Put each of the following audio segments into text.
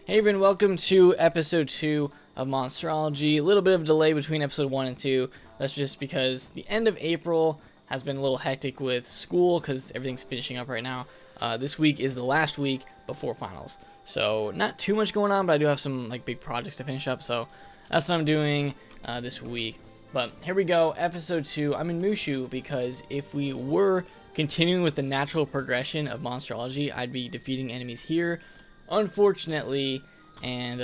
Hey everyone, welcome to episode 2 of Monstrology. A little bit of a delay between episode 1 and 2. That's just because the end of April has been a little hectic with school because everything's finishing up right now. This week is the last week before finals. So not too much going on, but I do have some big projects to finish up. So that's what I'm doing this week. But here we go, episode 2. I'm in Mushu because if we were continuing with the natural progression of Monstrology, I'd be defeating enemies here. Unfortunately, and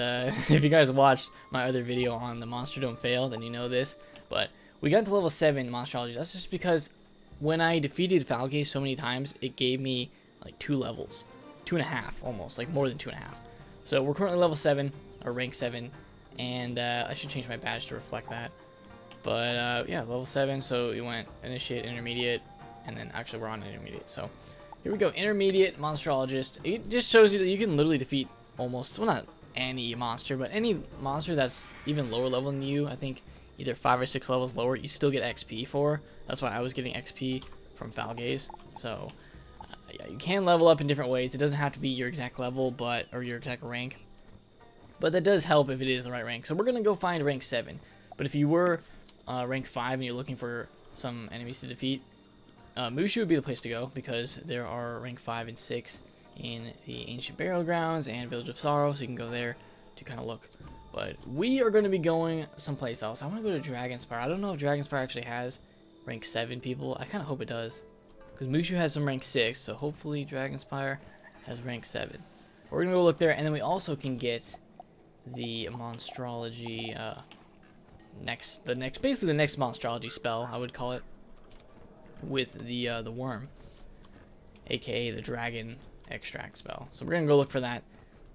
if you guys watched my other video on the monster don't fail, then you know this, but we got to level 7 Monstrology. That's just because when I defeated Falgay so many times, it gave me like 2 levels, 2.5 almost, like more than 2.5. So we're currently level 7 or rank 7, and I should change my badge to reflect that. But yeah, level 7. So we went initiate, intermediate, and then actually we're on intermediate. So here we go, intermediate monstrologist. It just shows you that you can literally defeat almost, well, not any monster, but any monster that's even lower level than you. I think either 5 or 6 levels lower, you still get XP for. That's why I was getting XP from Falgays. So yeah, you can level up in different ways. It doesn't have to be your exact level, or your exact rank, but that does help if it is the right rank. So we're gonna go find rank 7. But if you were rank 5 and you're looking for some enemies to defeat, Mushu would be the place to go because there are rank 5 and 6 in the Ancient Burial Grounds and Village of Sorrow, so you can go there to kind of look. But we are going to be going someplace else. I want to go to Dragonspire. I don't know if Dragonspire actually has rank 7 people. I kind of hope it does because Mushu has some rank 6, so hopefully Dragonspire has rank 7. We're going to go look there, and then we also can get the Monstrology basically the next Monstrology spell, I would call it, with the worm, aka the dragon extract spell. So we're gonna go look for that,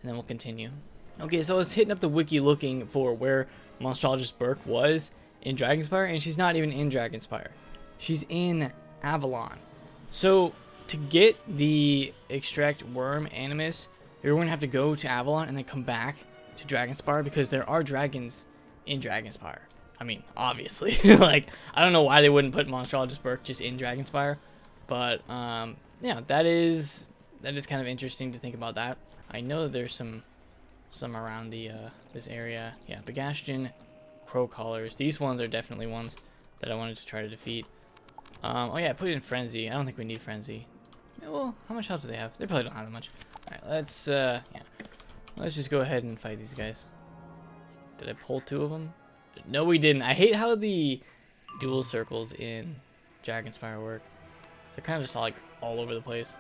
and then we'll continue. Okay, so I was hitting up the wiki looking for where Monstrologist Burke was in Dragonspire, and she's not even in Dragonspire. She's in Avalon. So to get the extract worm animus, you're going to have to go to Avalon and then come back to Dragonspire because there are dragons in Dragonspire. I mean, obviously, I don't know why they wouldn't put Monstrologist Burke just in Dragonspire, but yeah, that is kind of interesting to think about that. I know that there's some around the this area. Yeah, Begastion, Crow Collars. These ones are definitely ones that I wanted to try to defeat. Oh yeah, I put it in Frenzy. I don't think we need Frenzy. Yeah, well, how much health do they have? They probably don't have that much. All right, let's just go ahead and fight these guys. Did I pull 2 of them? No, we didn't. I hate how the dual circles in Dragonspire work. They're kind of just all over the place.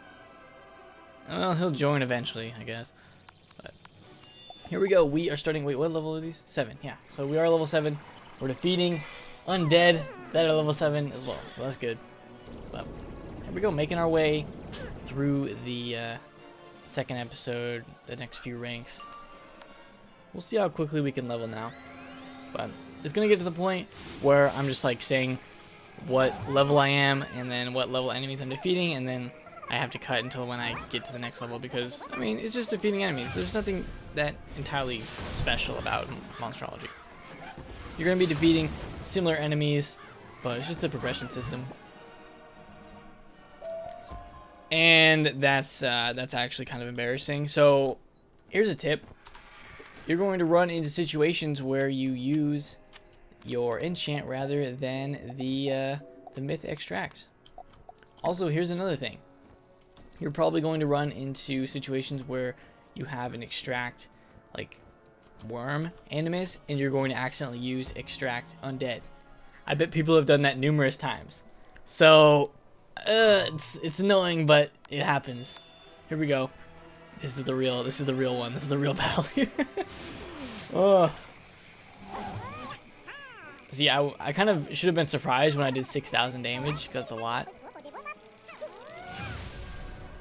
Well, he'll join eventually, I guess. But here we go. We are starting. Wait, what level are these? 7. Yeah. So we are level 7. We're defeating undead that are level 7 as well. So that's good. But here we go, making our way through the second episode, the next few ranks. We'll see how quickly we can level now. But it's going to get to the point where I'm just saying what level I am and then what level enemies I'm defeating, and then I have to cut until when I get to the next level because, I mean, it's just defeating enemies. There's nothing that entirely special about Monstrology. You're going to be defeating similar enemies, but it's just the progression system. And that's actually kind of embarrassing. So here's a tip. You're going to run into situations where you use your enchant rather than the myth extract. Also, here's another thing. You're probably going to run into situations where you have an extract worm animus and you're going to accidentally use extract undead. I bet people have done that numerous times. So it's annoying, but it happens. Here we go. This is the real one. This is the real battle here. Oh. See, I kind of should have been surprised when I did 6,000 damage, because that's a lot.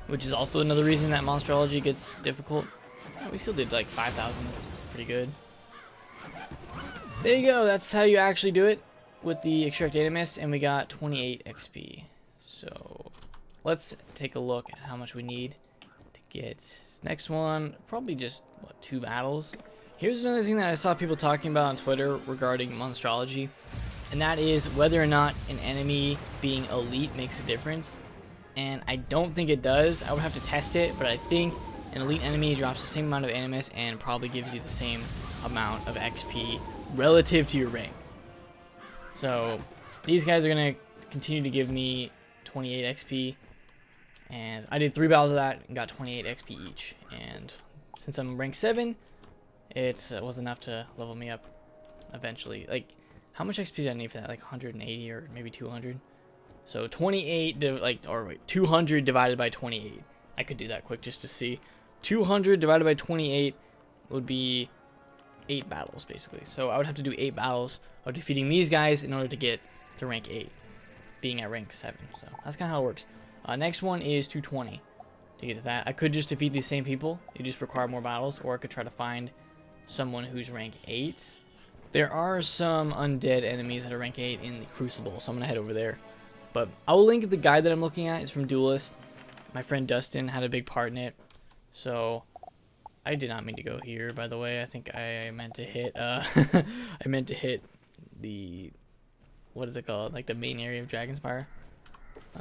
Which is also another reason that Monstrology gets difficult. Oh, we still did 5,000. That's pretty good. There you go. That's how you actually do it with the extract animus, and we got 28 XP. So let's take a look at how much we need to get next one. Probably just 2 battles. Here's another thing that I saw people talking about on Twitter regarding Monstrology, and that is whether or not an enemy being elite makes a difference. And I don't think it does. I would have to test it, but I think An elite enemy drops the same amount of animus and probably gives you the same amount of XP relative to your rank. So these guys are going to continue to give me 28 XP. And I did 3 battles of that and got 28 XP each. And since I'm rank 7, it was enough to level me up eventually. Like, how much XP did I need for that? Like 180 or maybe 200? So 200 divided by 28. I could do that quick just to see. 200 divided by 28 would be 8 battles, basically. So I would have to do 8 battles of defeating these guys in order to get to rank 8, being at rank 7. So that's kind of how it works. Next one is 220. To get to that, I could just defeat these same people. It just require more battles, or I could try to find someone who's rank 8. There are some undead enemies that are rank 8 in the Crucible, so I'm gonna head over there. But I'll link the guide that I'm looking at. It's from Duelist. My friend Dustin had a big part in it. So I did not mean to go here, by the way. I think I meant to hit I meant to hit the, what is it called? Like the main area of Dragonspire.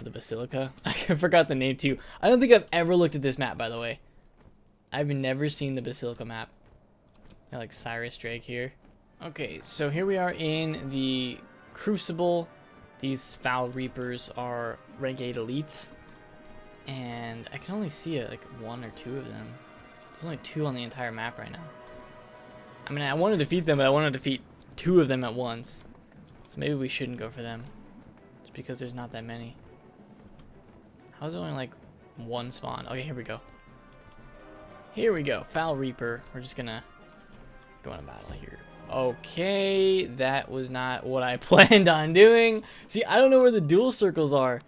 The Basilica. I forgot the name too. I don't think I've ever looked at this map, by the way. I've never seen the Basilica map. Got like Cyrus Drake here. Okay, so here we are in the Crucible. These Foul Reapers are rank 8 elites. And I can only see like 1 or 2 of them. There's only 2 on the entire map right now. I mean, I want to defeat them, but I want to defeat 2 of them at once. So maybe we shouldn't go for them. Just because there's not that many. How's it only like 1 spawn? Okay, here we go. Here we go. Foul Reaper. We're just gonna go on a battle here. Okay, that was not what I planned on doing. See, I don't know where the duel circles are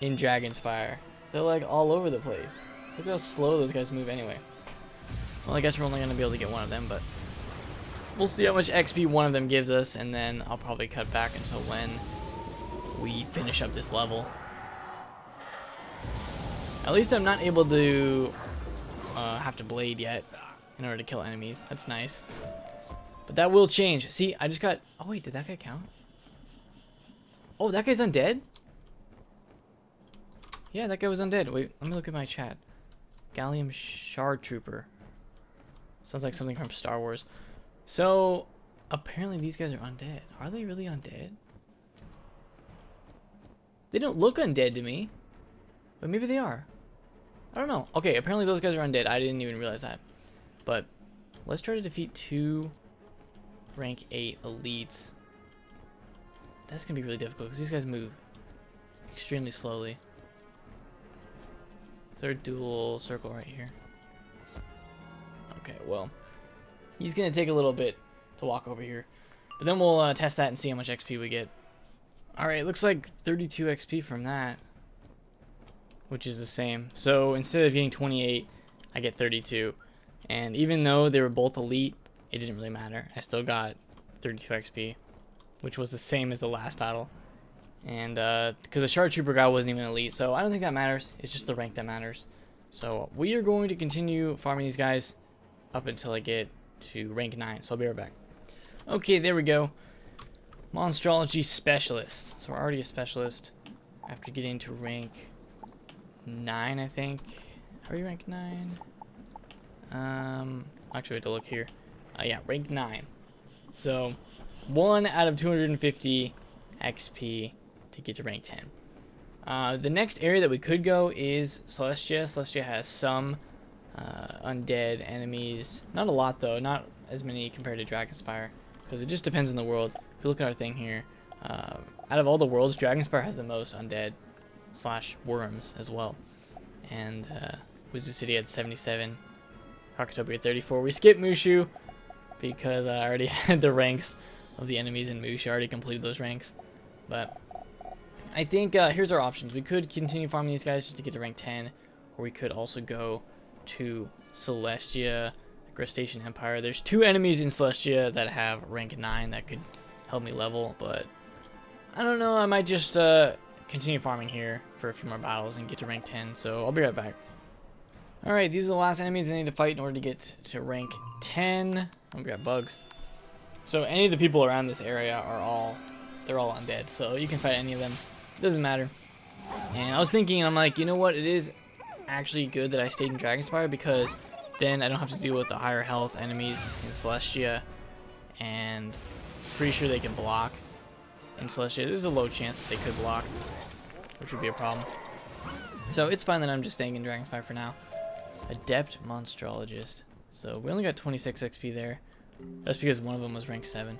in Dragonspire. They're like all over the place. Look how slow those guys move anyway. Well, I guess we're only gonna be able to get 1 of them, but we'll see how much XP 1 of them gives us, and then I'll probably cut back until when we finish up this level. At least I'm not able to have to blade yet in order to kill enemies. That's nice. But that will change. See, I just got... Oh, wait, did that guy count? Oh, that guy's undead? Yeah, that guy was undead. Wait, let me look at my chat. Gallium Shard Trooper. Sounds like something from Star Wars. So, apparently these guys are undead. Are they really undead? They don't look undead to me. But maybe they are. I don't know. Okay, apparently those guys are undead. I didn't even realize that. But let's try to defeat 2 rank 8 elites. That's going to be really difficult because these guys move extremely slowly. Is there a dual circle right here? Okay, well, he's going to take a little bit to walk over here. But then we'll test that and see how much XP we get. Alright, looks like 32 XP from that, which is the same. So instead of getting 28, I get 32. And even though they were both elite, it didn't really matter. I still got 32 XP, which was the same as the last battle. And because the Shard Trooper guy wasn't even elite, so I don't think that matters. It's just the rank that matters. So we are going to continue farming these guys up until I get to rank 9. So I'll be right back. Okay, there we go. Monstrology Specialist. So we're already a specialist after getting to rank 9, I think. Are you rank 9? Actually, we have to look here. Yeah, rank 9. So 1 out of 250 XP to get to rank 10. The next area that we could go is Celestia. Celestia has some undead enemies. Not a lot though, not as many compared to Dragonspire, because it just depends on the world. If you look at our thing here, out of all the worlds, Dragonspire has the most undead / worms as well. And Wizard City had 77. Krakatopia had 34. We skipped Mushu because I already had the ranks of the enemies in Mushu. I already completed those ranks. But I think here's our options. We could continue farming these guys just to get to rank 10, or we could also go to Celestia, Crustacean Empire. There's 2 enemies in Celestia that have rank 9 that could help me level, but I don't know. I might just continue farming here for a few more battles and get to rank 10, so I'll be right back. Alright, these are the last enemies I need to fight in order to get to rank 10. I'm gonna grab bugs. So any of the people around this area are they're all undead, so you can fight any of them. It doesn't matter. And I was thinking, I'm like, you know what, it is actually good that I stayed in Dragonspire, because then I don't have to deal with the higher health enemies in Celestia, and pretty sure they can block in Celestia. There's a low chance that they could block, which would be a problem. So it's fine that I'm just staying in Dragonspire for now. Adept Monstrologist. So we only got 26 XP there. That's because one of them was rank 7.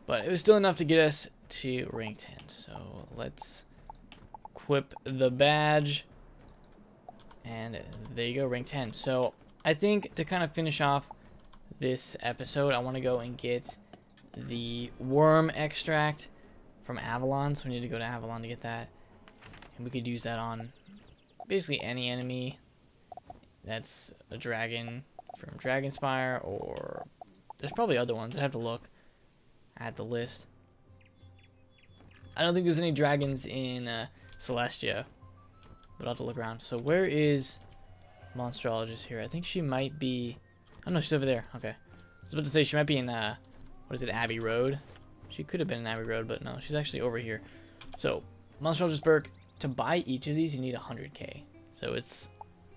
But it was still enough to get us to rank 10. So let's equip the badge. And there you go, rank 10. So I think to kind of finish off this episode, I want to go and get the worm extract from Avalon. So we need to go to Avalon to get that. And we could use that on basically any enemy that's a dragon from Dragonspire, or there's probably other ones. I'd have to look at the list. I don't think there's any dragons in Celestia, but I'll have to look around. So where is Monstrologist here? I think she might be... Oh no, she's over there. Okay. I was about to say she might be in, what is it, Abbey Road? She could have been in Abbey Road, but no, she's actually over here. So, Monstrologist Burke, to buy each of these, you need 100k. So it's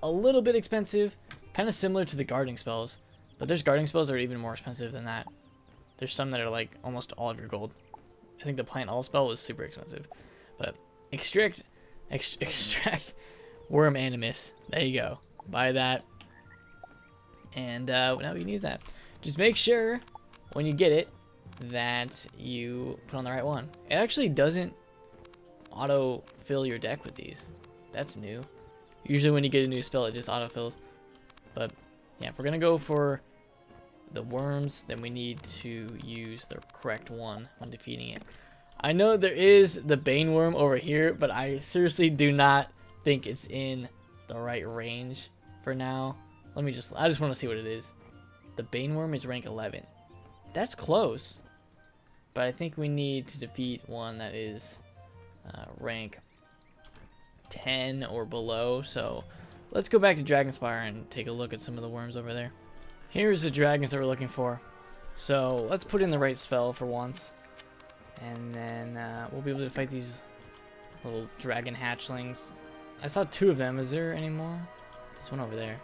a little bit expensive, kind of similar to the guarding spells, but there's guarding spells that are even more expensive than that. There's some that are like almost all of your gold. I think the plant all spell was super expensive, but extract worm animus. There you go. Buy that, and now we can use that. Just make sure when you get it that you put on the right one. It actually doesn't auto fill your deck with these. That's new. Usually when you get a new spell, it just autofills. But yeah, if we're gonna go for the worms, then we need to use the correct one when defeating it. I know there is the Bane worm over here, but I seriously do not think it's in the right range for now. I just want to see what it is. The Bane worm is rank 11. That's close, but I think we need to defeat one that is rank 10 or below. So let's go back to Dragonspire and take a look at some of the worms over there. Here's the dragons that we're looking for. So let's put in the right spell for once, and then we'll be able to fight these little dragon hatchlings. I saw 2 of them. Is there any more? There's one over there.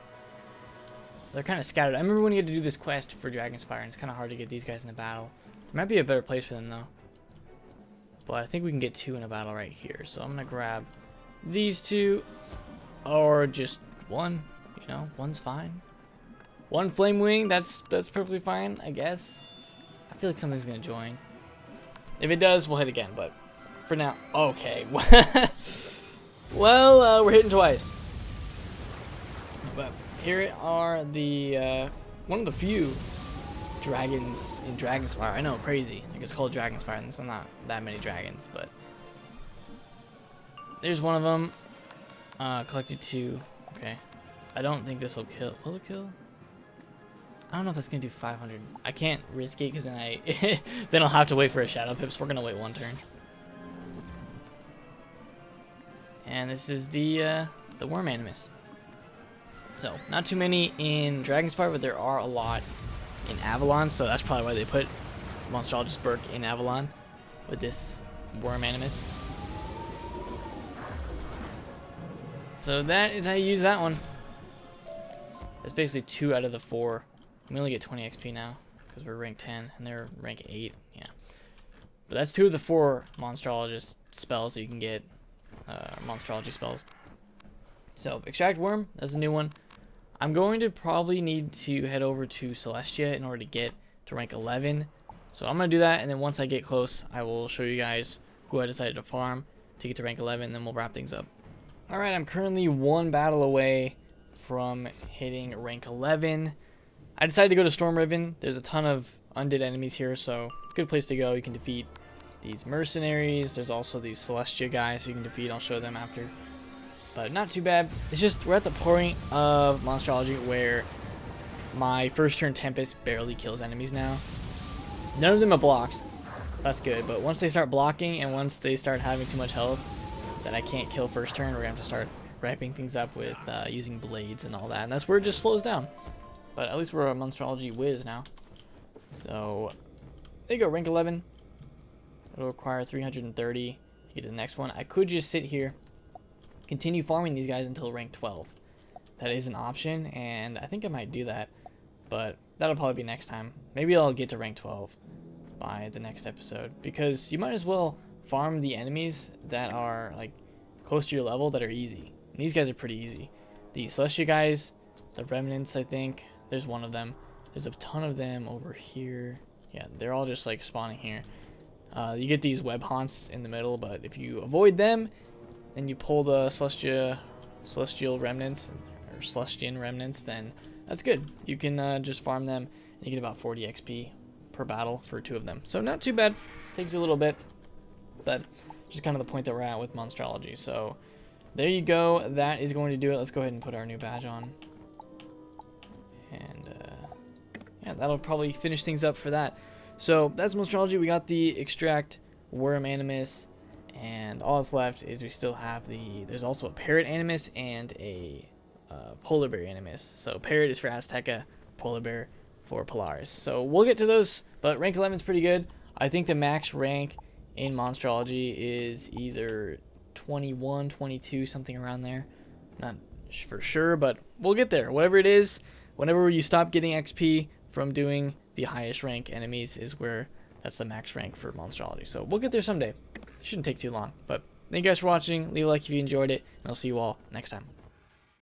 They're kind of scattered. I remember when you had to do this quest for Dragonspire, and it's kind of hard to get these guys in a battle. There might be a better place for them though. But I think we can get 2 in a battle right here. So I'm gonna grab these 2, or just 1. You know, 1's fine. 1 flame wing, that's perfectly fine, I guess. I feel like something's gonna join. If it does, we'll hit again. But for now, okay. Well, we're hitting twice. But here are the one of the few dragons in Dragonspire. I know, crazy. I think it's called Dragonspire, and there's not that many dragons, but there's one of them. Collected 2. Okay. I don't think this will kill. Will it kill? I don't know if that's gonna do 500. I can't risk it because then then I'll have to wait for a Shadow Pips. We're gonna wait 1 turn. And this is the worm animus. So not too many in Dragonspire, but there are a lot in Avalon. So that's probably why they put Monstrologist Burke in Avalon with this worm animus. So that is how you use that one. That's basically 2 out of the 4. We only get 20 XP now because we're rank 10 and they're rank 8. Yeah, but that's 2 of the 4 Monstrologist spells that you can get. Monstrology spells. So extract worm, that's a new one. I'm going to probably need to head over to Celestia in order to get to rank 11. So I'm gonna do that, and then once I get close, I will show you guys who I decided to farm to get to rank 11, and then we'll wrap things up. All right, I'm currently 1 battle away from hitting rank 11. I decided to go to Storm Riven. There's a ton of undead enemies here, so good place to go. You can defeat these mercenaries. There's also these Celestia guys you can defeat. I'll show them after. But not too bad. It's just we're at the point of Monstrology where my first turn Tempest barely kills enemies now. None of them are blocked. That's good. But once they start blocking and once they start having too much health that I can't kill first turn, we're going to have to start wrapping things up with using blades and all that. And that's where it just slows down. But at least we're a Monstrology whiz now. So there you go, rank 11. It'll require 330 to get to the next one. I could just sit here continue farming these guys until rank 12. That is an option, and I think I might do that, but that'll probably be next time. Maybe I'll get to rank 12 by the next episode, because you might as well farm the enemies that are like close to your level that are easy. And these guys are pretty easy. The Celestia guys, the Remnants, I think, there's one of them. There's a ton of them over here. Yeah, they're all just like spawning here. You get these web haunts in the middle, but if you avoid them and you pull the Celestial Remnants, or Celestian Remnants, then that's good. You can just farm them, and you get about 40 XP per battle for 2 of them. So not too bad. Takes you a little bit, but just kind of the point that we're at with Monstrology. So there you go. That is going to do it. Let's go ahead and put our new badge on. And yeah, that'll probably finish things up for that. So that's Monstrology. We got the Extract Worm Animus, and all that's left is we still have there's also a Parrot Animus and a Polar Bear Animus. So Parrot is for Azteca, Polar Bear for Polaris. So we'll get to those, but rank 11 is pretty good. I think the max rank in Monstrology is either 21, 22, something around there. Not for sure, but we'll get there. Whatever it is, whenever you stop getting XP from doing the highest rank enemies is where that's the max rank for Monstrology. So we'll get there someday. Shouldn't take too long. But thank you guys for watching. Leave a like if you enjoyed it, and I'll see you all next time.